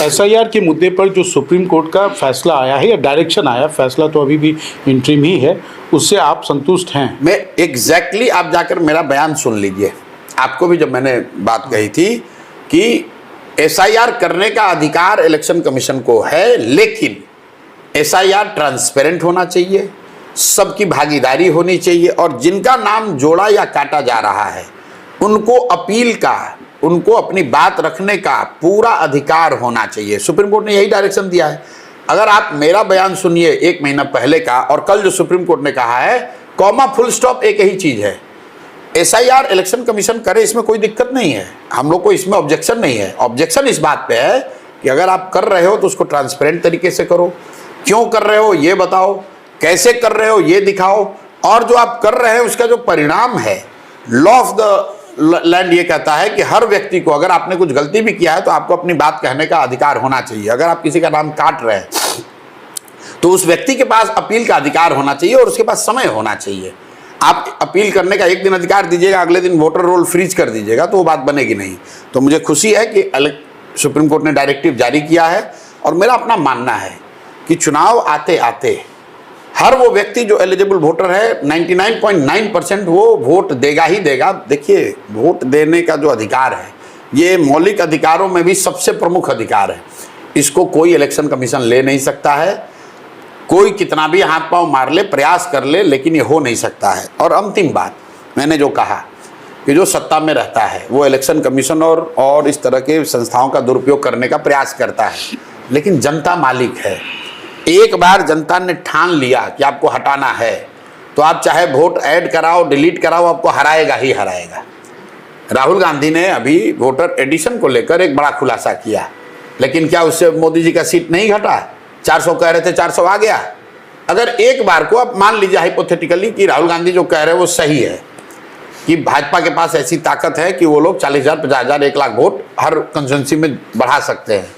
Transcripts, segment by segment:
SIR के मुद्दे पर जो सुप्रीम कोर्ट का फैसला आया है या डायरेक्शन आया, फैसला तो अभी भी इंटरिम ही है, उससे आप संतुष्ट हैं? मैं एग्जैक्टली आप जाकर मेरा बयान सुन लीजिए। आपको भी जब मैंने बात कही थी कि एसआईआर करने का अधिकार इलेक्शन कमीशन को है, लेकिन एसआईआर ट्रांसपेरेंट होना चाहिए, सबकी भागीदारी होनी चाहिए, और जिनका नाम जोड़ा या काटा जा रहा है उनको अपील का, उनको अपनी बात रखने का पूरा अधिकार होना चाहिए। सुप्रीम कोर्ट ने यही डायरेक्शन दिया है। अगर आप मेरा बयान सुनिए 1 महीना पहले का और कल जो सुप्रीम कोर्ट ने कहा है, कॉमा फुल स्टॉप एक ही चीज है। एसआईआर इलेक्शन कमीशन करे, इसमें कोई दिक्कत नहीं है, हम लोग को इसमें ऑब्जेक्शन नहीं है। ऑब्जेक्शन इस बात पे है कि अगर आप कर रहे हो तो उसको ट्रांसपेरेंट तरीके से करो। क्यों कर रहे हो ये बताओ, कैसे कर रहे हो ये दिखाओ, और जो आप कर रहे हैं उसका जो परिणाम है, लॉ ऑफ द लैंड ये कहता है कि हर व्यक्ति को, अगर आपने कुछ गलती भी किया है तो आपको अपनी बात कहने का अधिकार होना चाहिए। अगर आप किसी का नाम काट रहे हैं तो उस व्यक्ति के पास अपील का अधिकार होना चाहिए और उसके पास समय होना चाहिए। आप अपील करने का 1 दिन अधिकार दीजिएगा, अगले दिन वोटर रोल फ्रीज कर दीजिएगा, तो वो बात बनेगी नहीं। तो मुझे खुशी है कि सुप्रीम कोर्ट ने डायरेक्टिव जारी किया है, और मेरा अपना मानना है कि चुनाव आते आते हर वो व्यक्ति जो एलिजिबल वोटर है 99.9% वो वोट देगा ही देगा। देखिए, वोट देने का जो अधिकार है ये मौलिक अधिकारों में भी सबसे प्रमुख अधिकार है। इसको कोई इलेक्शन कमीशन ले नहीं सकता है, कोई कितना भी हाथ पांव मार ले, प्रयास कर ले, लेकिन ये हो नहीं सकता है। और अंतिम बात, मैंने जो कहा कि जो सत्ता में रहता है वो इलेक्शन कमीशन और इस तरह के संस्थाओं का दुरुपयोग करने का प्रयास करता है, लेकिन जनता मालिक है। एक बार जनता ने ठान लिया कि आपको हटाना है तो आप चाहे वोट ऐड कराओ, डिलीट कराओ, आपको हराएगा ही हराएगा। राहुल गांधी ने अभी वोटर एडिशन को लेकर एक बड़ा खुलासा किया, लेकिन क्या उससे मोदी जी का सीट नहीं घटा? 400 कह रहे थे, 400 आ गया। अगर एक बार को आप मान लीजिए हाइपोथेटिकली कि राहुल गांधी जो कह रहे हैं वो सही है, कि भाजपा के पास ऐसी ताकत है कि वो लोग 40,000, 50,000, 1 लाख वोट हर कंस्टिट्यूंसी में बढ़ा सकते हैं,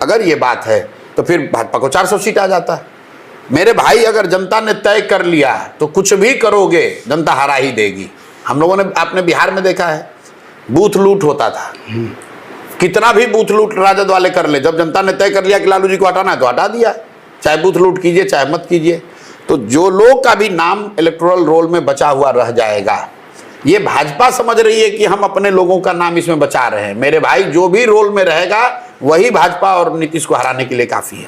अगर ये बात है तो फिर भाजपा को 400 सीट आ जाता। मेरे भाई, अगर जनता ने तय कर लिया तो कुछ भी करोगे जनता हरा ही देगी। हम लोगों ने, आपने बिहार में देखा है, बूथ लूट होता था, कितना भी बूथ लूट राजद वाले कर ले, जब जनता ने तय कर लिया कि लालू जी को हटाना है तो हटा दिया, चाहे बूथ लूट कीजिए चाहे मत कीजिए। तो जो लोग का भी नाम इलेक्टोरल रोल में बचा हुआ रह जाएगा, ये भाजपा समझ रही है कि हम अपने लोगों का नाम इसमें बचा रहे हैं। मेरे भाई, जो भी रोल में रहेगा वही भाजपा और नीतीश को हराने के लिए काफी है।